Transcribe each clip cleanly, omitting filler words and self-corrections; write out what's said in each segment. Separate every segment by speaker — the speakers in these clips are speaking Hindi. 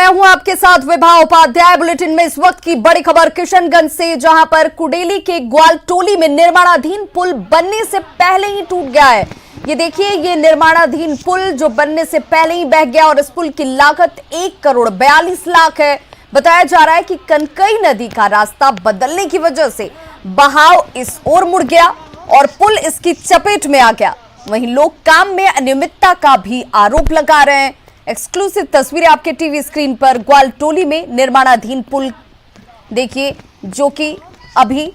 Speaker 1: मैं हूं आपके साथ विभा उपाध्याय। बुलेटिन में इस वक्त की बड़ी खबर किशनगंज से, जहां पर कुडेली के ग्वालटोली में निर्माणाधीन पुल बनने से पहले ही टूट गया है। ये देखिए, ये निर्माणाधीन पुल जो बनने से पहले ही बह गया और इस पुल की लागत 1,42,00,000 है। बताया जा रहा है कि कनकई नदी का रास्ता बदलने की वजह से बहाव इस ओर मुड़ गया और पुल इसकी चपेट में आ गया। वहीं लोग काम में अनियमितता का भी आरोप लगा रहे हैं। एक्सक्लूसिव तस्वीरें आपके टीवी स्क्रीन पर। ग्वालटोली में निर्माणाधीन पुल देखिए, जो कि अभी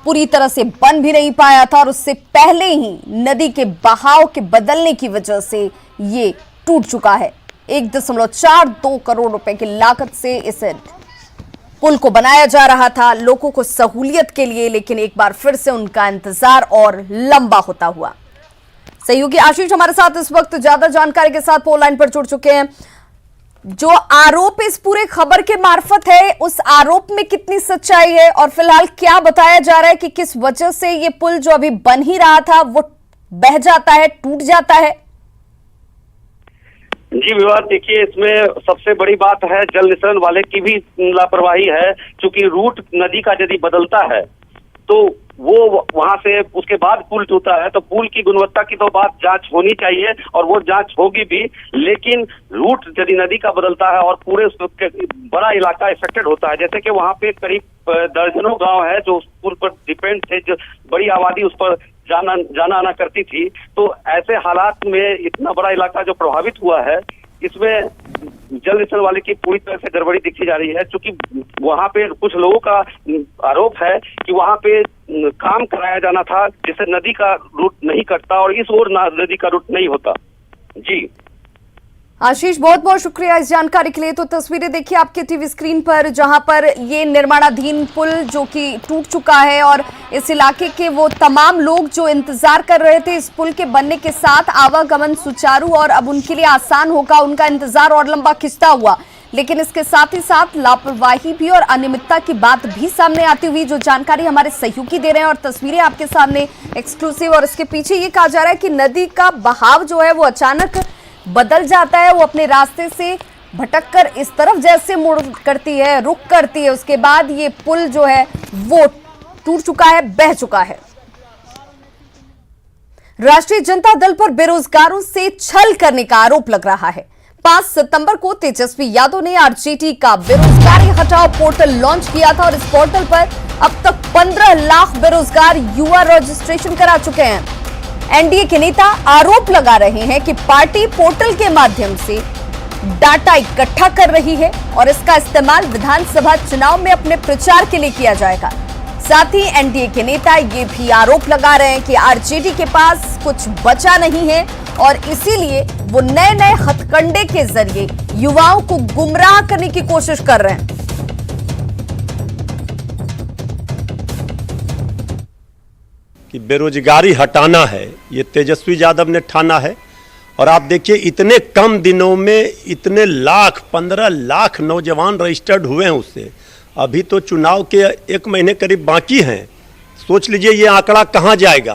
Speaker 1: पूरी तरह से बन भी नहीं पाया था और उससे पहले ही नदी के बहाव के बदलने की वजह से ये टूट चुका है। 1.42 करोड़ रुपए की लागत से इस पुल को बनाया जा रहा था लोगों को सहूलियत के लिए, लेकिन एक बार फिर से उनका इंतजार और लंबा होता हुआ। सहयोगी आशीष हमारे साथ इस वक्त ज्यादा जानकारी के साथ फोन लाइन पर जुड़ चुके हैं। जो आरोप इस पूरे खबर के मार्फत है, उस आरोप में कितनी सच्चाई है और फिलहाल क्या बताया जा रहा है कि किस वजह से ये पुल जो अभी बन ही रहा था वो बह जाता है, टूट जाता है?
Speaker 2: जी विवाद, देखिए इसमें सबसे बड़ी बात है जल निस्सरण वाले की भी लापरवाही है। क्योंकि रूट नदी का यदि बदलता है तो वो वहां से उसके बाद पुल टूटा है, तो पुल की गुणवत्ता की तो बात जांच होनी चाहिए और वो जांच होगी भी। लेकिन रूट यदि नदी का बदलता है और पूरे बड़ा इलाका इफेक्टेड होता है, जैसे कि वहां पे करीब दर्जनों गांव है जो उस पुल पर डिपेंड थे, जो बड़ी आबादी उस पर जाना आना करती थी, तो ऐसे हालात में इतना बड़ा इलाका जो प्रभावित हुआ है, इसमें जल निस्सरण वाले की पूरी तरह से गड़बड़ी दिखी जा रही है। क्योंकि वहां पे कुछ लोगों का आरोप है कि वहां पे काम कराया जाना था जिससे नदी का रूट नहीं कटता और इस ओर नदी का रूट नहीं होता। जी
Speaker 1: आशीष, बहुत बहुत शुक्रिया इस जानकारी के लिए। तो तस्वीरें देखिए आपके टीवी स्क्रीन पर, जहां पर ये निर्माणाधीन पुल जो कि टूट चुका है और इस इलाके के वो तमाम लोग जो इंतजार कर रहे थे इस पुल के बनने के साथ आवागमन सुचारू और अब उनके लिए आसान होगा, उनका इंतजार और लंबा खिंचता हुआ। लेकिन इसके साथ ही साथ लापरवाही भी और अनियमितता की बात भी सामने आती हुई, जो जानकारी हमारे सहयोगी दे रहे हैं और तस्वीरें आपके सामने एक्सक्लूसिव। और इसके पीछे ये कहा जा रहा है कि नदी का बहाव जो है वो अचानक बदल जाता है, वो अपने रास्ते से भटककर इस तरफ जैसे मुड़ करती है, रुक करती है, उसके बाद ये पुल जो है वो टूट चुका है, बह चुका है। राष्ट्रीय जनता दल पर बेरोजगारों से छल करने का आरोप लग रहा है। 5 सितंबर को तेजस्वी यादव ने आरजेडी का बेरोजगारी हटाओ पोर्टल लॉन्च किया था और इस पोर्टल पर अब तक 15 लाख बेरोजगार युवा रजिस्ट्रेशन करा चुके हैं। एनडीए के नेता आरोप लगा रहे हैं कि पार्टी पोर्टल के माध्यम से डाटा इकट्ठा कर रही है और इसका इस्तेमाल विधानसभा चुनाव में अपने प्रचार के लिए किया जाएगा। साथ ही एनडीए के नेता ये भी आरोप लगा रहे हैं कि आरजेडी के पास कुछ बचा नहीं है और इसीलिए वो नए नए हथकंडे के जरिए युवाओं को गुमराह करने की कोशिश कर रहे हैं।
Speaker 3: कि बेरोजगारी हटाना है, ये तेजस्वी यादव ने ठाना है। और आप देखिए इतने कम दिनों में इतने 15 लाख नौजवान रजिस्टर्ड हुए हैं उससे। अभी तो चुनाव के 1 महीने करीब बाकी हैं। सोच लीजिए ये आंकड़ा कहाँ जाएगा,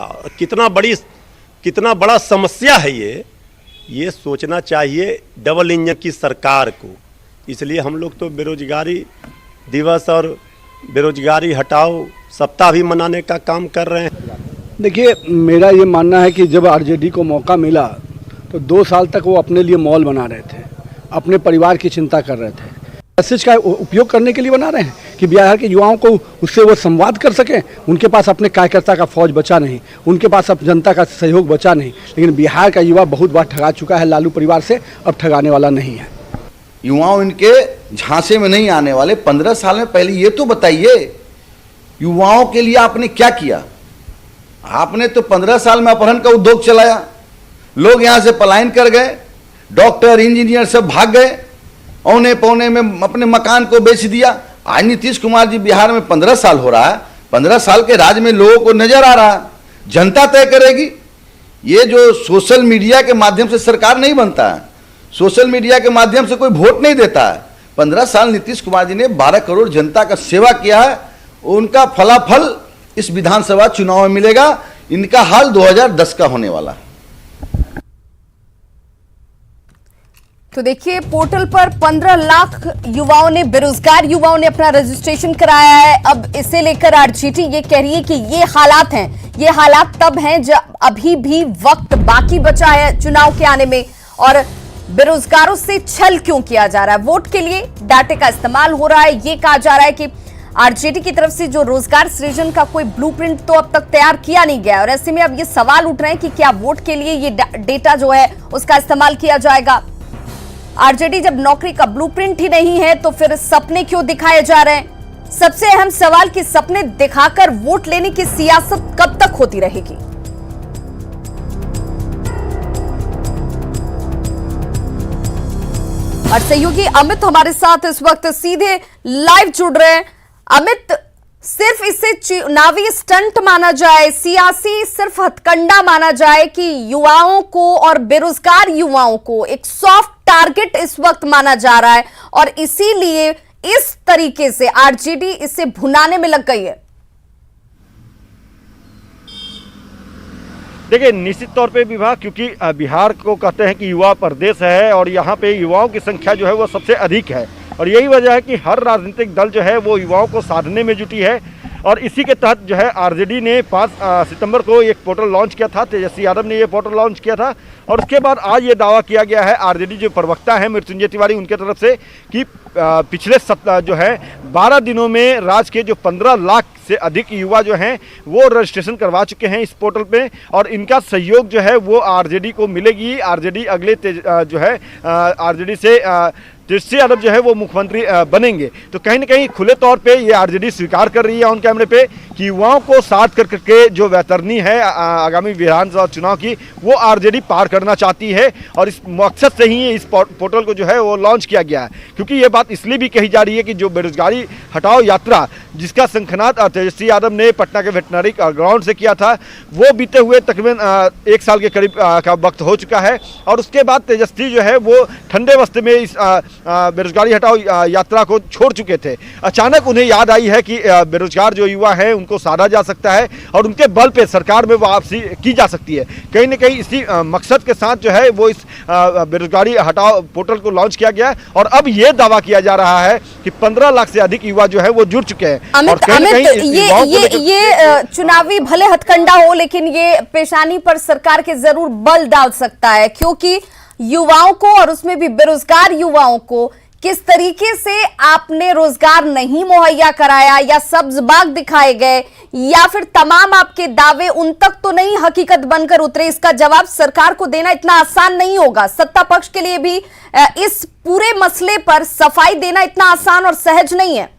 Speaker 3: कितना बड़ा समस्या है ये सोचना चाहिए डबल इंजन की सरकार को। इसलिए हम लोग तो बेरोजगारी दिवस और बेरोजगारी हटाओ सप्ताह भी मनाने का काम कर रहे हैं।
Speaker 4: देखिए, मेरा ये मानना है कि जब आरजेडी को मौका मिला तो 2 साल तक वो अपने लिए मॉल बना रहे थे, अपने परिवार की चिंता कर रहे थे। मैसेज का उपयोग करने के लिए बना रहे हैं कि बिहार के युवाओं को उससे वो संवाद कर सकें। उनके पास अपने कार्यकर्ता का फौज बचा नहीं, उनके पास अब जनता का सहयोग बचा नहीं। लेकिन बिहार का युवा बहुत बार ठगा चुका है लालू परिवार से, अब ठगाने वाला नहीं है।
Speaker 5: युवाओं इनके झांसे में नहीं आने वाले। 15 साल में पहले ये तो बताइए युवाओं के लिए आपने क्या किया? आपने तो 15 साल में अपहरण का उद्योग चलाया, लोग यहां से पलायन कर गए, डॉक्टर इंजीनियर सब भाग गए, औने पौने में अपने मकान को बेच दिया। आज नीतीश कुमार जी बिहार में 15 साल हो रहा है, 15 साल के राज में लोगों को नजर आ रहा है, जनता तय करेगी। ये जो सोशल मीडिया के माध्यम से सरकार नहीं बनता है, सोशल मीडिया के माध्यम से कोई वोट नहीं देता है। 15 साल नीतीश कुमार जी ने 12 करोड़ जनता का सेवा किया है, उनका फलाफल इस विधानसभा चुनाव में मिलेगा। इनका हाल 2010 का होने वाला है।
Speaker 1: तो देखिए, पोर्टल पर 15 लाख युवाओं ने, बेरोजगार युवाओं ने अपना रजिस्ट्रेशन कराया है। अब इसे लेकर आरजेडी ये कह रही है कि ये हालात हैं, ये हालात तब हैं जब अभी भी वक्त बाकी बचा है चुनाव के आने में, और बेरोजगारों से छल क्यों किया जा रहा है। वोट के लिए डाटे का इस्तेमाल हो रहा है। ये कहा जा रहा है कि आरजेडी की तरफ से जो रोजगार सृजन का कोई ब्लूप्रिंट तो अब तक तैयार किया नहीं गया, और ऐसे में अब ये सवाल उठ रहे हैं कि क्या वोट के लिए ये डेटा जो है उसका इस्तेमाल किया जाएगा। आरजेडी जब नौकरी का ब्लूप्रिंट ही नहीं है तो फिर सपने क्यों दिखाए जा रहे हैं। सबसे अहम सवाल कि सपने दिखाकर वोट लेने की सियासत कब तक होती रहेगी। और सहयोगी अमित हमारे साथ इस वक्त सीधे लाइव जुड़ रहे हैं। अमित, सिर्फ इसे चुनावी स्टंट माना जाए, सियासी सिर्फ हथकंडा माना जाए कि युवाओं को और बेरोजगार युवाओं को एक सॉफ्ट टारगेट इस वक्त माना जा रहा है, और इसीलिए इस तरीके से आरजेडी इसे भुनाने में लग गई है।
Speaker 6: देखिए, निश्चित तौर पे विवाह, क्योंकि बिहार को कहते हैं कि युवा प्रदेश है और यहाँ पे युवाओं की संख्या जो है वो सबसे अधिक है, और यही वजह है कि हर राजनीतिक दल जो है वो युवाओं को साधने में जुटी है। और इसी के तहत जो है आरजेडी ने 5 सितंबर को एक पोर्टल लॉन्च किया था। तेजस्वी यादव ने ये पोर्टल लॉन्च किया था, और उसके बाद आज ये दावा किया गया है आरजेडी जो प्रवक्ता है मृत्युंजय तिवारी, उनके तरफ से कि पिछले 12 दिनों में राज्य के जो 15 लाख से अधिक युवा जो हैं वो रजिस्ट्रेशन करवा चुके हैं इस पोर्टल पे, और इनका सहयोग जो है वो आरजेडी को मिलेगी। आरजेडी अगले आरजेडी से तेजस्वी यादव जो है वो मुख्यमंत्री बनेंगे। तो कहीं ना कहीं खुले तौर पे ये आरजेडी स्वीकार कर रही है ऑन कैमरे पे कि युवाओं को साथ करके जो वैतरनी है आगामी विधानसभा चुनाव की, वो आरजेडी पार करना चाहती है, और इस मकसद से ही इस पोर्टल को जो है वो लॉन्च किया गया है। क्योंकि ये बात इसलिए भी कही जा रही है कि जो बेरोजगारी हटाओ यात्रा जिसका शंखनाद तेजस्वी यादव ने पटना के वेटनरी ग्राउंड से किया था, वो बीते हुए तकरीबन 1 साल के करीब का वक्त हो चुका है, और उसके बाद तेजस्वी जो है वो ठंडे वस्त्र में इस बेरोजगारी हटाओ यात्रा को छोड़ चुके थे। अचानक उन्हें याद आई है कि बेरोजगार जो युवा हैं उनको साधा जा सकता है, और उनके बल पे सरकार में वापसी की जा सकती है। कहीं ना कहीं इसी मकसद के साथ जो है वो इस बेरोजगारी हटाओ पोर्टल को लॉन्च किया गया, और अब ये दावा किया जा रहा है कि 15 लाख से अधिक युवा जो है वो जुड़ चुके हैं।
Speaker 1: अमित, ये चुनावी भले हथकंडा हो, लेकिन ये पेशानी पर सरकार के जरूर बल डाल सकता है, क्योंकि युवाओं को, और उसमें भी बेरोजगार युवाओं को, किस तरीके से आपने रोजगार नहीं मुहैया कराया, या सब्ज बाग दिखाए गए, या फिर तमाम आपके दावे उन तक तो नहीं हकीकत बनकर उतरे, इसका जवाब सरकार को देना इतना आसान नहीं होगा। सत्ता पक्ष के लिए भी इस पूरे मसले पर सफाई देना इतना आसान और सहज नहीं है।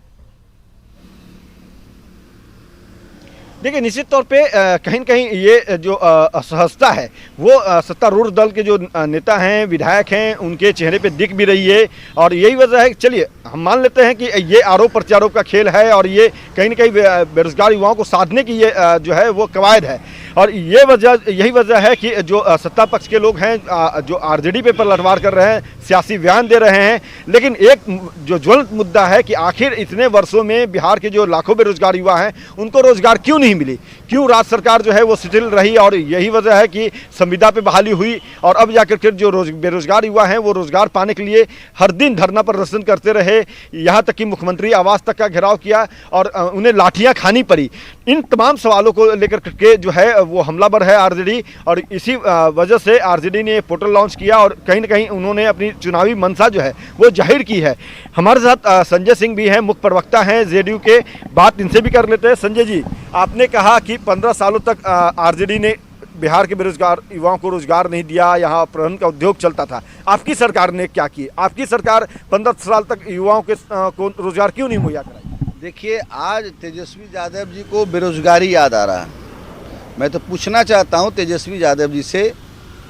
Speaker 6: देखिए, निश्चित तौर पे कहीं न कहीं ये जो असहजता है वो सत्तारूढ़ दल के जो नेता हैं, विधायक हैं, उनके चेहरे पे दिख भी रही है, और यही वजह है कि चलिए हम मान लेते हैं कि ये आरोप प्रत्यारोप का खेल है, और ये कहीं न कहीं बेरोजगार युवाओं को साधने की ये जो है वो कवायद है, और यही वजह है कि जो सत्ता पक्ष के लोग हैं जो आरजेडी पे पलटवार कर रहे हैं, सियासी बयान दे रहे हैं। लेकिन एक जो ज्वलंत मुद्दा है कि आखिर इतने वर्षों में बिहार के जो लाखों बेरोजगार युवा हैं उनको रोजगार क्यों नहीं मिली, क्यों राज्य सरकार जो है वो शिथिल रही, और यही वजह है कि संविदा पे बहाली हुई, और अब जाकर के जो बेरोजगार युवा हैं वो रोजगार पाने के लिए हर दिन धरना प्रदर्शन करते रहे, यहाँ तक कि मुख्यमंत्री आवास तक का घेराव किया, और उन्हें लाठियाँ खानी पड़ी। इन तमाम सवालों को लेकर के जो है वो हमलावर है आरजेडी, और इसी वजह से आरजेडी ने पोर्टल लॉन्च किया, और कहीं ना कहीं उन्होंने अपनी चुनावी मंशा जो है वो जाहिर की है। हमारे साथ संजय सिंह भी हैं, मुख्य प्रवक्ता हैं जेडीयू के, बात इनसे भी कर लेते हैं। संजय जी, आपने कहा कि 15 सालों तक आरजेडी ने बिहार के बेरोजगार युवाओं को रोजगार नहीं दिया, यहाँ प्रहन का उद्योग चलता था। आपकी सरकार ने क्या किया? आपकी सरकार 15 साल तक युवाओं के को रोजगार क्यों नहीं मुहैया कराई?
Speaker 5: देखिए, आज तेजस्वी यादव जी को बेरोजगारी याद आ रहा है। मैं तो पूछना चाहता हूँ तेजस्वी यादव जी से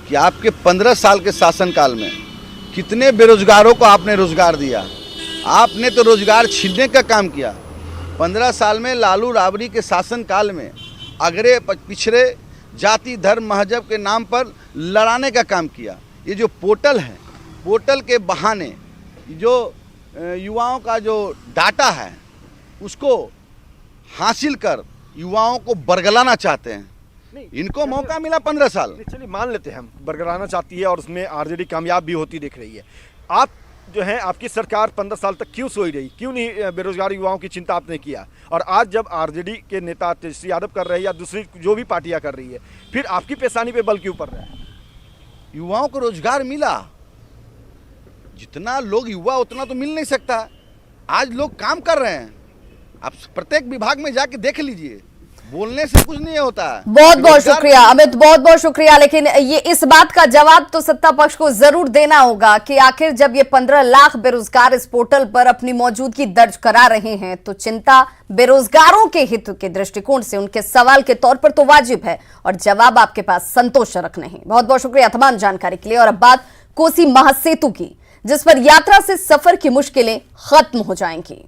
Speaker 5: कि आपके 15 साल के शासनकाल में कितने बेरोजगारों को आपने रोजगार दिया? आपने तो रोजगार छीनने का काम किया। 15 साल में लालू राबड़ी के शासनकाल में अगरे पिछड़े जाति धर्म मजहब के नाम पर लड़ाने का काम किया। ये जो पोर्टल है, पोर्टल के बहाने जो युवाओं का जो डाटा है उसको हासिल कर युवाओं को बरगलाना चाहते हैं। इनको मौका मिला 15 साल।
Speaker 6: चलिए मान लेते हैं हम बरगलाना चाहती है, और उसमें आरजेडी कामयाब भी होती दिख रही है। आप जो है आपकी सरकार 15 साल तक क्यों सोई रही, क्यों नहीं बेरोजगार युवाओं की चिंता आपने किया? और आज जब आरजेडी के नेता तेजस्वी यादव कर रहे हैं या दूसरी जो भी पार्टियां कर रही है, फिर आपकी पेशानी पे बल क्यों पड़ रहा है?
Speaker 5: युवाओं को रोजगार मिला, जितना लोग युवा उतना तो मिल नहीं सकता। आज लोग काम कर रहे हैं, आप प्रत्येक विभाग में जाके देख लीजिए, बोलने से कुछ नहीं होता।
Speaker 1: बहुत बहुत शुक्रिया अमित, बहुत बहुत शुक्रिया। लेकिन ये इस बात का जवाब तो सत्ता पक्ष को जरूर देना होगा कि आखिर जब ये 15 लाख बेरोजगार इस पोर्टल पर अपनी मौजूदगी दर्ज करा रहे हैं तो चिंता बेरोजगारों के हित के दृष्टिकोण से उनके सवाल के तौर पर तो वाजिब है, और जवाब आपके पास संतोषजनक नहीं। बहुत बहुत शुक्रिया तमाम जानकारी के लिए। और अब बात कोसी महासेतु की, जिस पर यात्रा से सफर की मुश्किलें खत्म हो जाएंगी।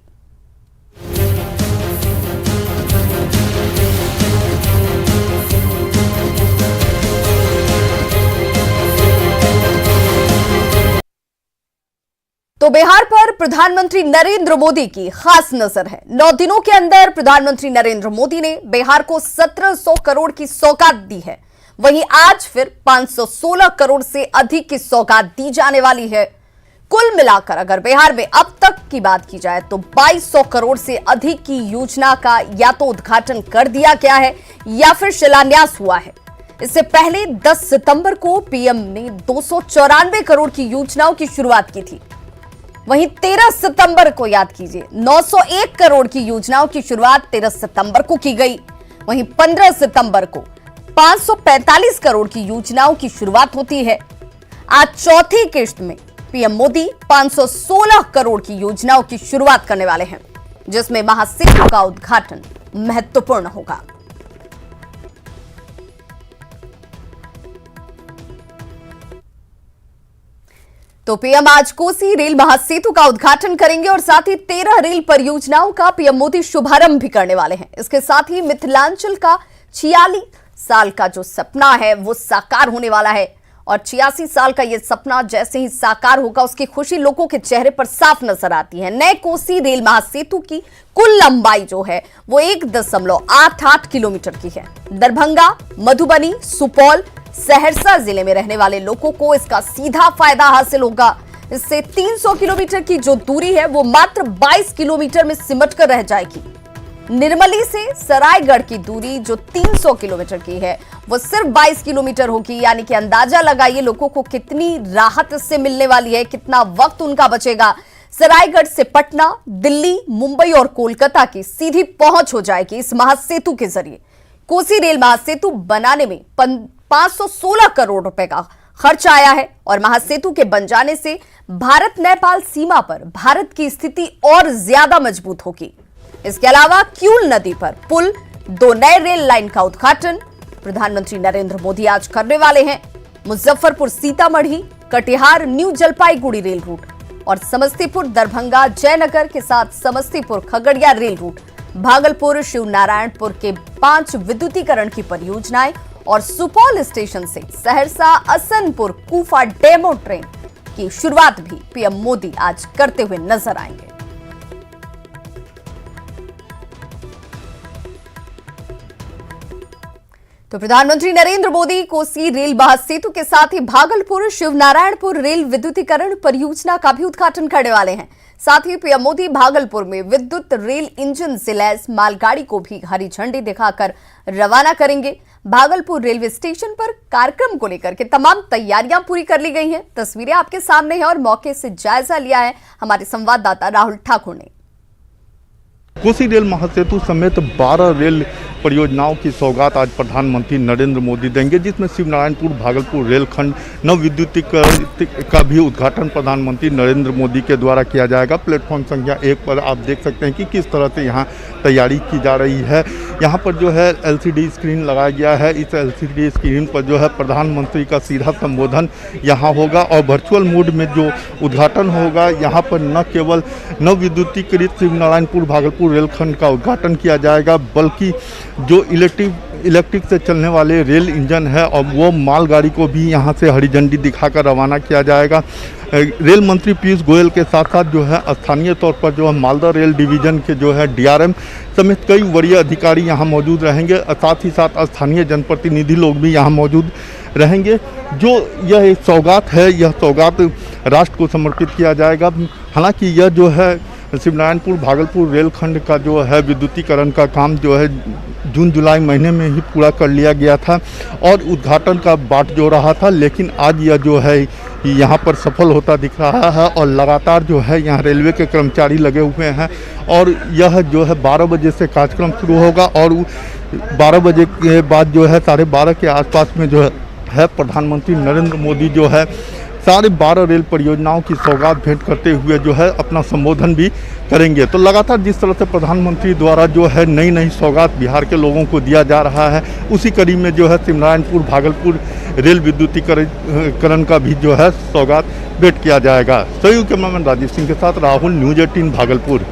Speaker 1: तो बिहार पर प्रधानमंत्री नरेंद्र मोदी की खास नजर है। 9 दिनों के अंदर प्रधानमंत्री नरेंद्र मोदी ने बिहार को 1700 करोड़ की सौगात दी है। वहीं आज फिर 516 करोड़ से अधिक की सौगात दी जाने वाली है। कुल मिलाकर अगर बिहार में अब तक की बात की जाए तो 2200 करोड़ से अधिक की योजना का या तो उद्घाटन कर दिया गया है या फिर शिलान्यास हुआ है। इससे पहले 10 सितंबर को पीएम ने 294 करोड़ की योजनाओं की शुरुआत की थी। वहीं 13 सितंबर को याद कीजिए 901 करोड़ की योजनाओं की शुरुआत 13 सितंबर को की गई। वहीं 15 सितंबर को 545 करोड़ की योजनाओं की शुरुआत होती है। आज चौथी किश्त में पीएम मोदी 516 करोड़ की योजनाओं की शुरुआत करने वाले हैं, जिसमें महासेतु का उद्घाटन महत्वपूर्ण होगा। तो पीएम आज कोसी रेल महासेतु का उद्घाटन करेंगे और साथ ही 13 रेल परियोजनाओं का पीएम मोदी शुभारंभ भी करने वाले हैं। इसके साथ ही मिथिलांचल का 46 साल का जो सपना है वो साकार होने वाला है, और 86 साल का ये सपना जैसे ही साकार होगा उसकी खुशी लोगों के चेहरे पर साफ नजर आती है। नए कोसी रेल महासेतु की कुल लंबाई जो है वो 1.88 किलोमीटर की है। दरभंगा, मधुबनी, सुपौल, सहरसा जिले में रहने वाले लोगों को इसका सीधा फायदा हासिल होगा। इससे 300 किलोमीटर की जो दूरी है वो मात्र 22 किलोमीटर में सिमट कर रह जाएगी। निर्मली से सरायगढ़ की दूरी जो 300 किलोमीटर की है वो सिर्फ 22 किलोमीटर होगी। यानी कि अंदाजा लगाइए लोगों को कितनी राहत इससे मिलने वाली है, कितना वक्त उनका बचेगा। सरायगढ़ से पटना, दिल्ली, मुंबई और कोलकाता की सीधी पहुंच हो जाएगी इस महासेतु के जरिए। कोसी रेल महासेतु बनाने में 516 करोड़ रुपए का खर्च आया है, और महासेतु के बन जाने से भारत नेपाल सीमा पर भारत की स्थिति और ज्यादा मजबूत होगी। इसके अलावा क्यूल नदी पर पुल, 2 नए रेल लाइन का उद्घाटन प्रधानमंत्री नरेंद्र मोदी आज करने वाले हैं। Muzaffarpur Sitamarhi, Katihar new Jalpaiguri rail route और समस्तीपुर दरभंगा जयनगर के साथ समस्तीपुर खगड़िया रेल रूट, भागलपुर शिवनारायणपुर के 5 विद्युतीकरण की परियोजनाएं और सुपौल स्टेशन से सहरसा असनपुर कुफा डेमो ट्रेन की शुरुआत भी पीएम मोदी आज करते हुए नजर आएंगे। तो प्रधानमंत्री नरेंद्र मोदी कोसी रेल महासेतु के साथ ही भागलपुर शिवनारायणपुर रेल विद्युतीकरण परियोजना का भी उद्घाटन करने वाले हैं। साथ ही पीएम मोदी भागलपुर में विद्युत रेल इंजन से लैस मालगाड़ी को भी हरी झंडी दिखाकर रवाना करेंगे। भागलपुर रेलवे स्टेशन पर कार्यक्रम को लेकर के तमाम तैयारियां पूरी कर ली गई हैं। तस्वीरें आपके सामने हैं और मौके से जायजा लिया है हमारे संवाददाता राहुल ठाकुर ने।
Speaker 7: कोसी रेल महासेतु समेत 12 रेल परियोजनाओं की सौगात आज प्रधानमंत्री नरेंद्र मोदी देंगे, जिसमें शिवनारायणपुर भागलपुर रेलखंड नवविद्युतीकरण का भी उद्घाटन प्रधानमंत्री नरेंद्र मोदी के द्वारा किया जाएगा। प्लेटफॉर्म संख्या 1 पर आप देख सकते हैं कि किस तरह से यहाँ तैयारी की जा रही है। यहाँ पर जो है LCD स्क्रीन लगाया गया है। इस LCD स्क्रीन पर जो है प्रधानमंत्री का सीधा संबोधन यहाँ होगा और वर्चुअल मोड में जो उद्घाटन होगा, यहाँ पर न केवल नवविद्युतीकृत शिवनारायणपुर भागलपुर रेलखंड का उद्घाटन किया जाएगा, बल्कि जो इलेक्ट्रिक से चलने वाले रेल इंजन है और वो मालगाड़ी को भी यहाँ से हरी झंडी दिखाकर रवाना किया जाएगा। रेल मंत्री पीयूष गोयल के साथ साथ जो है स्थानीय तौर पर जो है मालदा रेल डिवीज़न के जो है डीआरएम समेत कई वरीय अधिकारी यहाँ मौजूद रहेंगे। साथ ही साथ स्थानीय जनप्रतिनिधि लोग भी यहाँ मौजूद रहेंगे। जो यह एक सौगात है, यह सौगात राष्ट्र को समर्पित किया जाएगा। हालांकि यह जो है शिवनारायणपुर भागलपुर रेलखंड का जो है विद्युतीकरण का काम जो है जून जुलाई महीने में ही पूरा कर लिया गया था और उद्घाटन का बाट जो रहा था, लेकिन आज यह जो है यहाँ पर सफल होता दिख रहा है और लगातार जो है यहाँ रेलवे के कर्मचारी लगे हुए हैं और यह जो है 12 बजे से कार्यक्रम शुरू होगा और 12 बजे के बाद जो है 12:30 के आसपास में जो है प्रधानमंत्री नरेंद्र मोदी जो है 12.5 रेल परियोजनाओं की सौगात भेंट करते हुए जो है अपना संबोधन भी करेंगे। तो लगातार जिस तरह से प्रधानमंत्री द्वारा जो है नई नई सौगात बिहार के लोगों को दिया जा रहा है, उसी कड़ी में जो है शिवनारायणपुर भागलपुर रेल विद्युतीकरण का भी जो है सौगात भेंट किया जाएगा। सहयोग कैमरामैन राजीव सिंह के साथ राहुल, न्यूज़ 18 भागलपुर।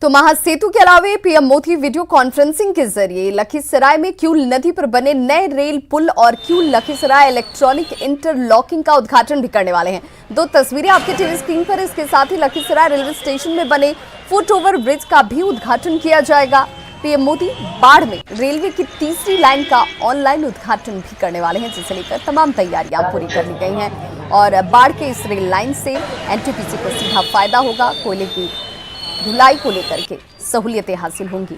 Speaker 1: तो महासेतु के अलावे पीएम मोदी वीडियो कॉन्फ्रेंसिंग के जरिए लखीसराय में क्यूल नदी पर बने नए रेल पुल और क्यूल लखीसराय इलेक्ट्रॉनिक इंटरलॉकिंग का उद्घाटन भी करने वाले हैं। 2 तस्वीरें आपके टीवी स्क्रीन पर। इसके साथ ही लखीसराय रेलवे स्टेशन में बने फुट ओवर ब्रिज का भी उद्घाटन किया जाएगा। पीएम मोदी बाढ़ में रेलवे की तीसरी लाइन का ऑनलाइन उद्घाटन भी करने वाले हैं, जिसे लेकर तमाम तैयारियां पूरी कर ली गई हैं और बाढ़ के इस रेल लाइन से एनटीपीसी को सीधा फायदा होगा। कोयले की ढुलाई को लेकर के सहूलियतें हासिल होंगी।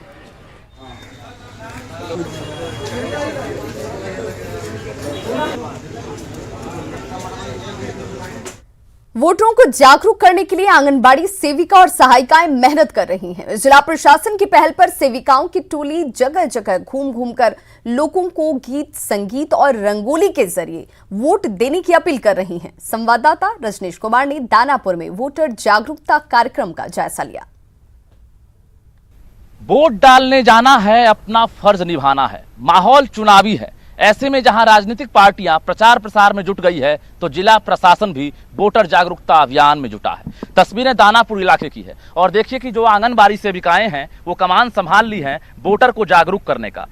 Speaker 1: वोटरों को जागरूक करने के लिए आंगनबाड़ी सेविका और सहायिकाएं मेहनत कर रही हैं। जिला प्रशासन की पहल पर सेविकाओं की टोली जगह जगह घूम घूमकर लोगों को गीत, संगीत और रंगोली के जरिए वोट देने की अपील कर रही हैं। संवाददाता रजनीश कुमार ने दानापुर में वोटर जागरूकता कार्यक्रम का जायजा लिया।
Speaker 8: वोट डालने जाना है, अपना फर्ज निभाना है। माहौल चुनावी है। ऐसे में जहां राजनीतिक पार्टियां प्रचार प्रसार में जुट गई है, तो जिला प्रशासन भी वोटर जागरूकता अभियान में जुटा है। तस्वीरें दानापुर इलाके की है और देखिए कि जो आंगनबाड़ी सेविकाएं हैं वो कमान संभाल ली हैं वोटर को जागरूक करने का।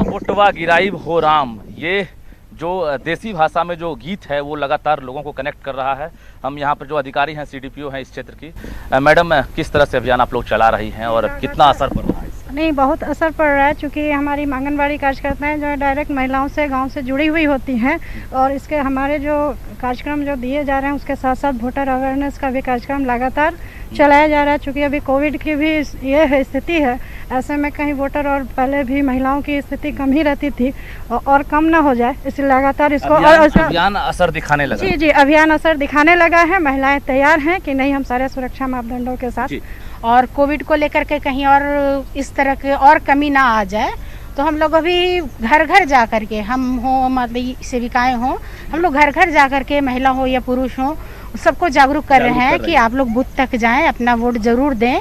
Speaker 8: वोटवा गिराइब हो राम, ये जो देसी भाषा में जो गीत है वो लगातार लोगों को कनेक्ट कर रहा है। हम यहाँ पर जो अधिकारी हैं, सीडीपीओ हैं इस क्षेत्र की, मैडम किस तरह से अभियान आप लोग चला रही हैं और कितना असर पड़ रहा है?
Speaker 9: नहीं, बहुत असर पड़ रहा है, क्योंकि हमारी आंगनबाड़ी कार्यकर्ताएं जो है डायरेक्ट महिलाओं से गांव से जुड़ी हुई होती हैं और इसके हमारे जो कार्यक्रम जो दिए जा रहे हैं उसके साथ साथ वोटर अवेयरनेस का भी कार्यक्रम लगातार चलाया जा रहा है। चूँकि अभी कोविड की भी ये स्थिति है, ऐसे में कहीं वोटर और पहले भी महिलाओं की स्थिति कम ही रहती थी और कम ना हो जाए, इसलिए लगातार इसको
Speaker 8: अभियान असर दिखाने लगा।
Speaker 9: जी, अभियान असर दिखाने लगा है। महिलाएं तैयार हैं कि नहीं, हम सारे सुरक्षा मापदंडों के साथ
Speaker 10: और कोविड को लेकर के कहीं और इस तरह के और कमी ना आ जाए, तो हम लोग अभी घर घर जा कर के, हम हो मतलब सेविकाएं हो, हम लोग घर घर जा कर के महिला हो या पुरुष हो सबको जागरूक कर रहे हैं कि आप लोग बूथ तक जाएं, अपना वोट जरूर दें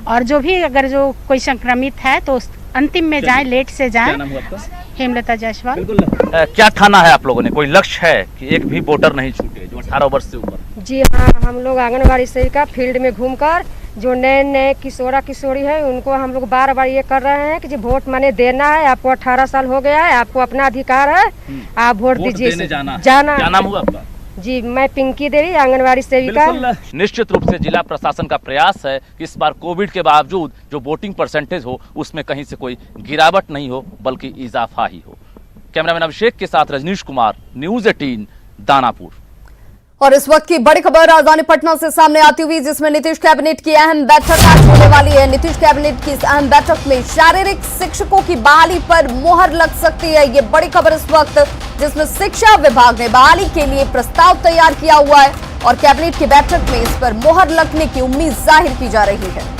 Speaker 10: और जो भी अगर जो कोई संक्रमित है तो अंतिम में जाएं, लेट से जाएं। हेमलता जायसवाल।
Speaker 8: क्या ठाना है आप लोगों ने? कोई लक्ष्य है कि एक भी वोटर नहीं छूटे जो 18 वर्ष से ऊपर?
Speaker 11: जी हाँ, हम लोग आंगनबाड़ी सेविका फील्ड में घूमकर जो नए नए किशोरा किशोरी है उनको हम लोग बार बार ये कर रहे हैं कि जो वोट माने देना है, आपको 18 साल हो गया है, आपको अपना अधिकार है, आप वोट दीजिए। जाना
Speaker 8: क्या नाम हुआ आपका?
Speaker 11: जी, मैं पिंकी देवी, आंगनबाड़ी सेविका।
Speaker 8: निश्चित रूप से जिला प्रशासन का प्रयास है कि इस बार कोविड के बावजूद जो वोटिंग परसेंटेज हो उसमें कहीं से कोई गिरावट नहीं हो बल्कि इजाफा ही हो। कैमरामैन अभिषेक के साथ रजनीश कुमार, न्यूज़ 18 दानापुर।
Speaker 1: और इस वक्त की बड़ी खबर राजधानी पटना से सामने आती हुई, जिसमें नीतीश कैबिनेट की अहम बैठक आज होने वाली है। नीतीश कैबिनेट की इस अहम बैठक में शारीरिक शिक्षकों की बहाली पर मोहर लग सकती है। ये बड़ी खबर इस वक्त, जिसमें शिक्षा विभाग ने बहाली के लिए प्रस्ताव तैयार किया हुआ है और कैबिनेट की बैठक में इस पर मोहर लगने की उम्मीद जाहिर की जा रही है।